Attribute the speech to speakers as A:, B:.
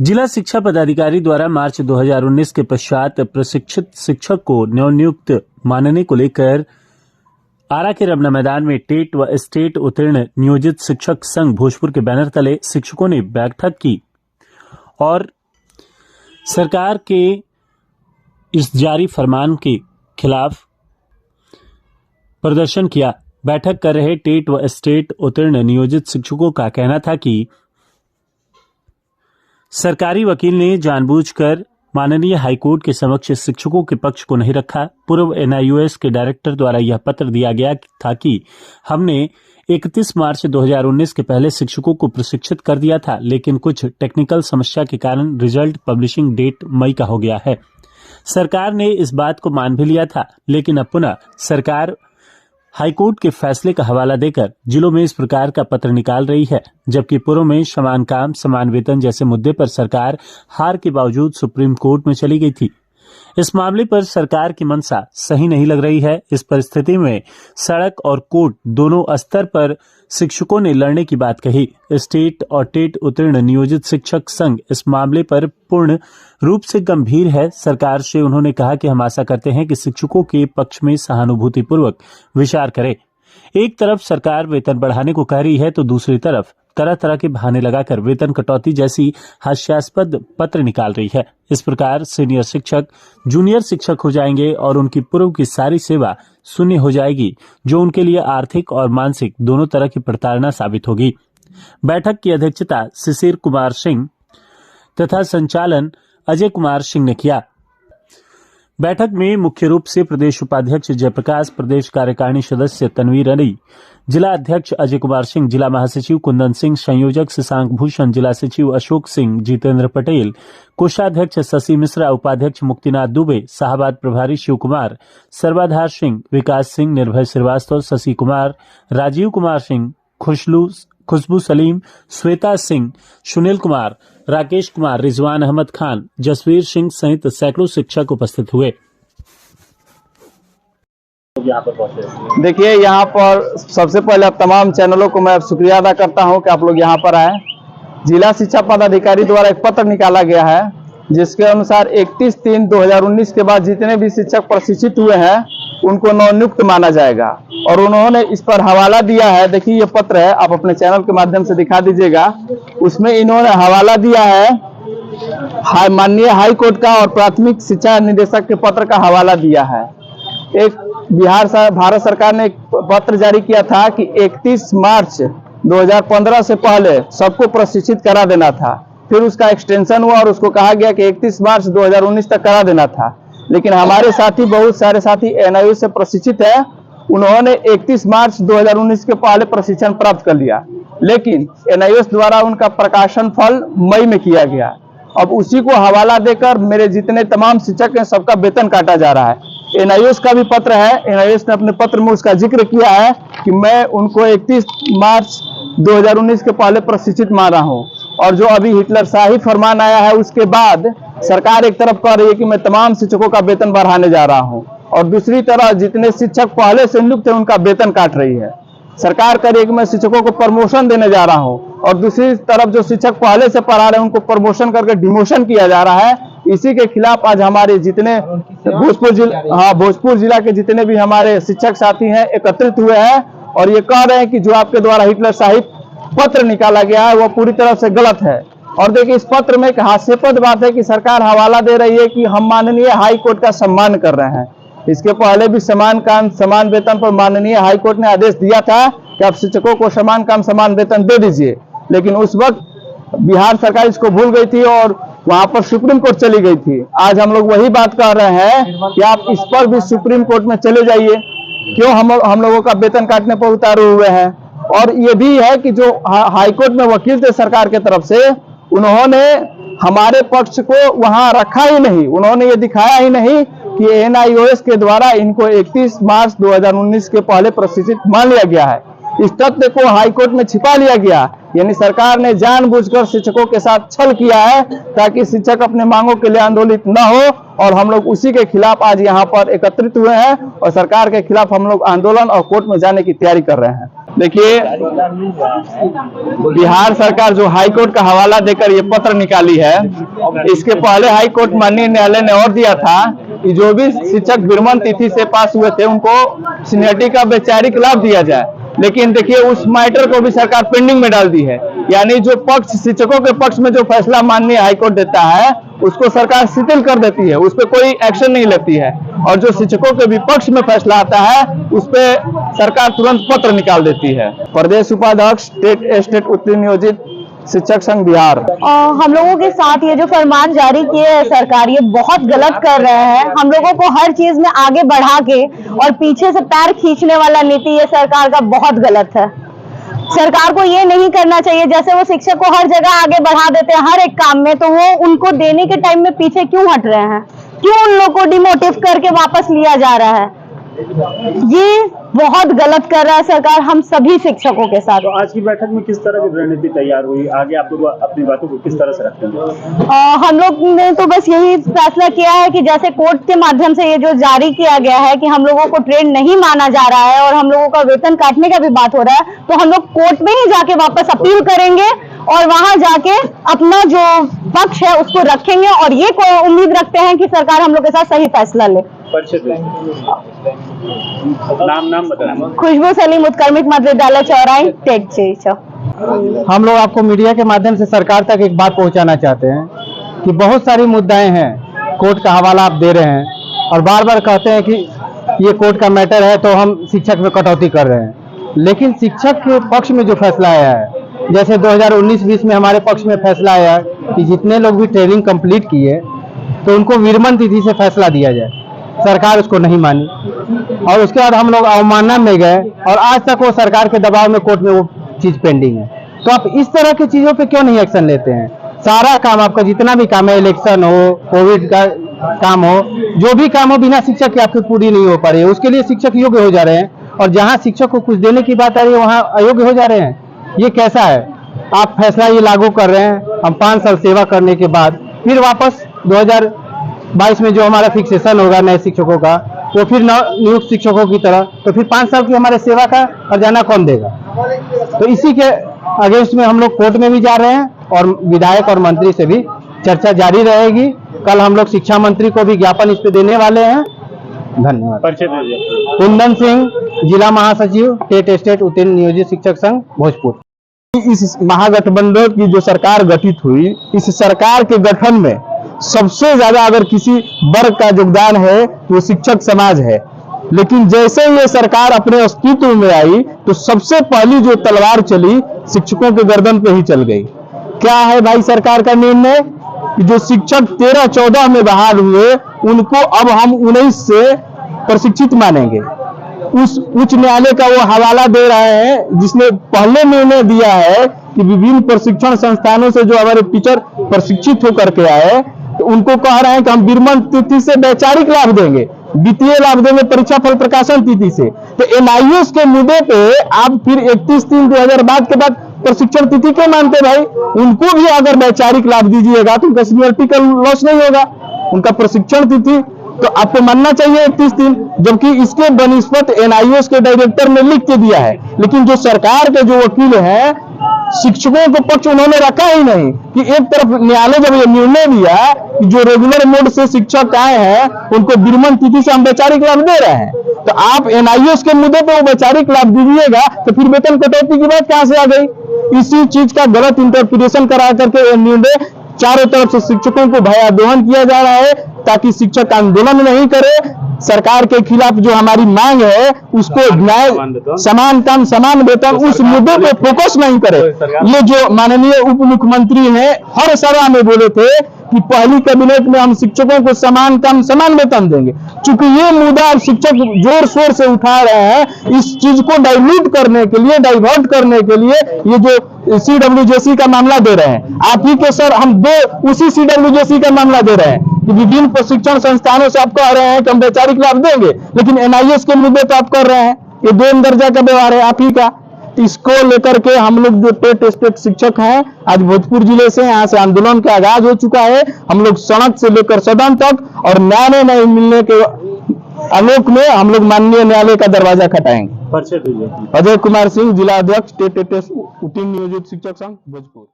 A: जिला शिक्षा पदाधिकारी द्वारा मार्च 2019 के पश्चात प्रशिक्षित शिक्षक को नवनियुक्त मानने को लेकर आरा के रमना मैदान में टेट व स्टेट उत्तीर्ण नियोजित शिक्षक संघ भोजपुर के बैनर तले शिक्षकों ने बैठक की और सरकार के इस जारी फरमान के खिलाफ प्रदर्शन किया। बैठक कर रहे टेट व स्टेट उत्तीर्ण नियोजित शिक्षकों का कहना था कि सरकारी वकील ने जानबूझकर माननीय हाईकोर्ट के समक्ष शिक्षकों के पक्ष को नहीं रखा। पूर्व एनआईओएस के डायरेक्टर द्वारा यह पत्र दिया गया था कि हमने 31 मार्च 2019 के पहले शिक्षकों को प्रशिक्षित कर दिया था, लेकिन कुछ टेक्निकल समस्या के कारण रिजल्ट पब्लिशिंग डेट मई का हो गया है। सरकार ने इस बात को मान भी लिया था, लेकिन अब पुनः सरकार हाईकोर्ट के फैसले का हवाला देकर जिलों में इस प्रकार का पत्र निकाल रही है, जबकि पूर्व में समान काम समान वेतन जैसे मुद्दे पर सरकार हार के बावजूद सुप्रीम कोर्ट में चली गई थी। इस मामले पर सरकार की मंशा सही नहीं लग रही है। इस परिस्थिति में सड़क और कोर्ट दोनों स्तर पर शिक्षकों ने लड़ने की बात कही। स्टेट और टेट उत्तीर्ण नियोजित शिक्षक संघ इस मामले पर पूर्ण रूप से गंभीर है। सरकार से उन्होंने कहा कि हम आशा करते हैं कि शिक्षकों के पक्ष में सहानुभूतिपूर्वक विचार करे। एक तरफ सरकार वेतन बढ़ाने को कह रही है, तो दूसरी तरफ तरह तरह के बहाने लगाकर वेतन कटौती जैसी हास्यास्पद पत्र निकाल रही है। इस प्रकार सीनियर शिक्षक जूनियर शिक्षक हो जाएंगे और उनकी पूर्व की सारी सेवा शून्य हो जाएगी, जो उनके लिए आर्थिक और मानसिक दोनों तरह की प्रताड़ना साबित होगी। बैठक की अध्यक्षता शिशिर कुमार सिंह तथा संचालन अजय कुमार सिंह ने किया। बैठक में मुख्य रूप से प्रदेश उपाध्यक्ष जयप्रकाश, प्रदेश कार्यकारिणी सदस्य तनवीर अली, जिला अध्यक्ष अजय कुमार सिंह, जिला महासचिव कुंदन सिंह, संयोजक शशांक भूषण, जिला सचिव अशोक सिंह, जितेंद्र पटेल, कोषाध्यक्ष शशि मिश्रा, उपाध्यक्ष मुक्तिनाथ दुबे, शाहबाद प्रभारी शिव कुमार, सर्वाधार सिंह, विकास सिंह, निर्भय श्रीवास्तव, शशि कुमार, राजीव कुमार सिंह, खुशबू सलीम, श्वेता सिंह, सुनील कुमार, राकेश कुमार, रिजवान अहमद खान, जसवीर सिंह सहित सैकड़ों शिक्षक उपस्थित हुए।
B: देखिए, यहाँ पर सबसे पहले आप तमाम चैनलों को मैं शुक्रिया अदा करता हूँ कि आप लोग यहाँ पर आए। जिला शिक्षा पदाधिकारी द्वारा एक पत्र निकाला गया है, जिसके अनुसार 31/3/2019 के बाद जितने भी शिक्षक प्रशिक्षित हुए हैं उनको नवनियुक्त माना जाएगा, और उन्होंने इस पर हवाला दिया है। देखिए, ये पत्र है, आप अपने चैनल के माध्यम से दिखा दीजिएगा। उसमें इन्होंने हवाला दिया है माननीय हाई कोर्ट का और प्राथमिक शिक्षा निदेशक के पत्र का हवाला दिया है। एक भारत सरकार ने एक पत्र जारी किया था कि 31 मार्च 2015 से पहले सबको प्रशिक्षित करा देना था। फिर उसका एक्सटेंशन हुआ और उसको कहा गया कि 31 मार्च 2019 तक करा देना था। लेकिन हमारे साथी, बहुत सारे साथी एनआईओ से प्रशिक्षित है, उन्होंने 31 मार्च 2019 के पहले प्रशिक्षण प्राप्त कर लिया, लेकिन एनआईओ द्वारा उनका प्रकाशन फल मई में किया गया। अब उसी को हवाला देकर मेरे जितने तमाम शिक्षक हैं सबका वेतन काटा जा रहा है। एनआईओ का भी पत्र है, एनआईओ ने अपने पत्र में उसका जिक्र किया है कि मैं उनको 31 मार्च 2019 के पहले प्रशिक्षित मान रहा हूँ, और जो अभी हिटलर शाही फरमान आया है उसके बाद सरकार एक तरफ कह रही है कि मैं तमाम शिक्षकों का वेतन बढ़ाने जा रहा हूँ, और दूसरी तरफ जितने शिक्षक पहले से नियुक्त है उनका वेतन काट रही है। सरकार कह रही है कि मैं शिक्षकों को प्रमोशन देने जा रहा हूँ, और दूसरी तरफ जो शिक्षक पहले से पढ़ा रहे हैं उनको प्रमोशन करके डिमोशन किया जा रहा है। इसी के खिलाफ आज हमारे जितने भोजपुर जिला के जितने भी हमारे शिक्षक साथी हैं एकत्रित हुए हैं, और ये कह रहे हैं कि जो आपके द्वारा हिटलर शाही पत्र निकाला गया है वो पूरी तरह से गलत है। और देखिए, इस पत्र में एक हास्यास्पद बात है कि सरकार हवाला दे रही है कि हम माननीय हाई कोर्ट का सम्मान कर रहे हैं। इसके पहले भी समान काम समान वेतन पर माननीय हाई कोर्ट ने आदेश दिया था कि आप शिक्षकों को समान काम समान वेतन दे दीजिए, लेकिन उस वक्त बिहार सरकार इसको भूल गई थी और वहां पर सुप्रीम कोर्ट चली गई थी। आज हम लोग वही बात कर रहे हैं कि आप इस पर भी सुप्रीम कोर्ट में चले जाइए, क्यों हम लोगों का वेतन काटने पर उतारे हुए हैं। और ये भी है कि जो हाईकोर्ट में वकील थे सरकार के तरफ से, उन्होंने हमारे पक्ष को वहां रखा ही नहीं, उन्होंने ये दिखाया ही नहीं कि एनआईओएस के द्वारा इनको 31 मार्च 2019 के पहले प्रशिक्षित मान लिया गया है। इस तथ्य को हाईकोर्ट में छिपा लिया गया, यानी सरकार ने जानबूझकर शिक्षकों के साथ छल किया है ताकि शिक्षक अपने मांगों के लिए आंदोलित न हो, और हम लोग उसी के खिलाफ आज यहाँ पर एकत्रित हुए हैं और सरकार के खिलाफ हम लोग आंदोलन और कोर्ट में जाने की तैयारी कर रहे हैं। देखिए, बिहार सरकार जो हाई कोर्ट का हवाला देकर ये पत्र निकाली है, इसके पहले हाई कोर्ट माननीय न्यायालय ने और दिया था कि जो भी शिक्षक विरमण तिथि से पास हुए थे उनको सीनियरिटी का वैचारिक लाभ दिया जाए। लेकिन देखिए, उस मैटर को भी सरकार पेंडिंग में डाल दी है। यानी जो पक्ष शिक्षकों के पक्ष में जो फैसला माननीय हाईकोर्ट देता है उसको सरकार शिथिल कर देती है, उस पर कोई एक्शन नहीं लेती है। और जो शिक्षकों के विपक्ष में फैसला आता है उस पर सरकार तुरंत पत्र निकाल देती है। प्रदेश उपाध्यक्ष स्टेट उत्तीर्ण नियोजित शिक्षक संघ बिहार।
C: हम लोगों के साथ ये जो फरमान जारी किए है सरकार, ये बहुत गलत कर रहे हैं। हम लोगों को हर चीज में आगे बढ़ा के और पीछे से पैर खींचने वाला नीति ये सरकार का बहुत गलत है। सरकार को ये नहीं करना चाहिए। जैसे वो शिक्षक को हर जगह आगे बढ़ा देते हैं हर एक काम में, तो वो उनको देने के टाइम में पीछे क्यों हट रहे हैं? क्यों उन लोग को डिमोटिव करके वापस लिया जा रहा है? ये बहुत गलत कर रहा है सरकार हम सभी शिक्षकों के साथ।
A: तो आज की बैठक में किस तरह की रणनीति तैयार हुई? आगे आप लोग अपनी बातों को किस तरह से रखेंगे?
C: हम लोग ने तो बस यही फैसला किया है कि जैसे कोर्ट के माध्यम से ये जो जारी किया गया है कि हम लोगों को ट्रेन नहीं माना जा रहा है और हम लोगों का वेतन काटने का भी बात हो रहा है, तो हम लोग कोर्ट में ही जाके वापस अपील करेंगे और वहां जाके अपना जो पक्ष है उसको रखेंगे और ये उम्मीद रखते हैं कि सरकार हम लोग के साथ सही फैसला ले।
A: नाम बताना।
C: खुशबू सलीम, उत्क्रमित मध्य विद्यालय चौराई, टेक 6।
B: हम लोग आपको मीडिया के माध्यम से सरकार तक एक बात पहुंचाना चाहते हैं कि बहुत सारी मुद्दाएं हैं, कोर्ट का हवाला आप दे रहे हैं और बार बार कहते हैं कि ये कोर्ट का मैटर है तो हम शिक्षक में कटौती कर रहे हैं। लेकिन शिक्षक के पक्ष में जो फैसला आया है, जैसे 2019-20 में हमारे पक्ष में फैसला आया कि जितने लोग भी ट्रेनिंग कंप्लीट किए तो उनको विरमण तिथि से फैसला दिया जाए, सरकार उसको नहीं मानी और उसके बाद हम लोग अवमानना में गए और आज तक वो सरकार के दबाव में कोर्ट में वो चीज पेंडिंग है। तो आप इस तरह की चीजों पे क्यों नहीं एक्शन लेते हैं? सारा काम आपका जितना भी काम है, इलेक्शन हो, कोविड का काम हो, जो भी काम हो, बिना शिक्षक के आपकी पूरी नहीं हो पा रही है। उसके लिए शिक्षक योग्य हो जा रहे हैं और जहाँ शिक्षक को कुछ देने की बात आ रही है वहाँ अयोग्य हो जा रहे हैं। ये कैसा है? आप फैसला ये लागू कर रहे हैं, हम 5 साल सेवा करने के बाद फिर वापस 2022 में जो हमारा फिक्सेशन होगा नए शिक्षकों का, वो फिर नियुक्त शिक्षकों की तरह, तो फिर 5 साल की हमारे सेवा का खजाना कौन देगा? तो इसी के अगेंस्ट में हम लोग कोर्ट में भी जा रहे हैं और विधायक और मंत्री से भी चर्चा जारी रहेगी। कल हम लोग शिक्षा मंत्री को भी ज्ञापन इस पे देने वाले हैं। धन्यवाद। कुंदन सिंह, जिला महासचिव, टेट स्टेट उत्तीर्ण नियोजित शिक्षक संघ भोजपुर। इस महागठबंधन की जो सरकार गठित हुई, इस सरकार के गठन में सबसे ज्यादा अगर किसी वर्ग का योगदान है वो शिक्षक समाज है। लेकिन जैसे ये सरकार अपने अस्तित्व में आई तो सबसे पहली जो तलवार चली शिक्षकों के गर्दन पे ही चल गई। क्या है भाई सरकार का निर्णय कि जो शिक्षक 13-14 में बहाल हुए उनको अब हम 19 से प्रशिक्षित मानेंगे। उस उच्च न्यायालय का वो हवाला दे रहे हैं जिसने पहले निर्णय दिया है कि विभिन्न प्रशिक्षण संस्थानों से जो हमारे टीचर प्रशिक्षित होकर के आए तो उनको कह रहे हैं कि हम विरमण तिथि से वैचारिक लाभ देंगे, वित्तीय लाभ देंगे परीक्षा फल प्रकाशन तिथि से। तो एनआईएस के मुद्दे पे आप फिर 31/3/2022 के बाद प्रशिक्षण तिथि क्यों मानते भाई? उनको भी अगर वैचारिक लाभ दीजिएगा तो उनका सीनियरिटी का लॉस नहीं होगा, उनका प्रशिक्षण तिथि तो आपको मानना चाहिए 31 दिन, जबकि इसके बनिस्पत एनआईएस के डायरेक्टर ने लिख के दिया है। लेकिन जो सरकार के जो वकील हैं शिक्षकों को पक्ष उन्होंने रखा ही नहीं कि एक तरफ न्यायालय जब ये निर्णय दिया कि जो रेगुलर मोड से शिक्षक आए हैं उनको विरमण तिथि से हम वैचारिक लाभ दे रहे हैं, तो आप एनआईएस के मुद्दे पे वो वैचारिक लाभ दीजिएगा तो फिर वेतन कटौती की बात कहां से आ गई? इसी चीज का गलत इंटरप्रिटेशन करा करके ये निर्णय चारों तरफ से शिक्षकों को भयादोहन किया जा रहा है ताकि शिक्षक आंदोलन नहीं करे। सरकार के खिलाफ जो हमारी मांग है उसको न्याय, समान काम समान वेतन, उस मुद्दे पे फोकस नहीं करे। ये जो माननीय उप मुख्यमंत्री हैं हर सभा में बोले थे कि पहली कैबिनेट में हम शिक्षकों को समान काम समान वेतन देंगे। चूंकि ये मुद्दा अब शिक्षक जोर शोर से उठा रहे हैं, इस चीज को डाइल्यूट करने के लिए, डाइवर्ट करने के लिए ये जो CWJC का मामला दे रहे हैं, आप ही के सर हम दो उसी CWJC का मामला दे रहे हैं कि विभिन्न प्रशिक्षण संस्थानों से आप कह रहे हैं कि हम वैचारिक लाभ देंगे, लेकिन एनआईएस के मुद्दे तो आप कर रहे हैं। ये 2 दर्जा का व्यवहार है आप ही का। इसको लेकर के हम लोग जो टेट स्टेट शिक्षक हैं आज भोजपुर जिले से, यहाँ से आंदोलन का आगाज हो चुका है। हम लोग सड़क से लेकर सदन तक और न्याय नहीं मिलने के आलोक में हम लोग माननीय न्यायालय का दरवाजा खटाएंगे।
A: परिचय दीजिए।
B: अजय कुमार सिंह, जिला अध्यक्ष टेट टीम नियोजित शिक्षक संघ भोजपुर।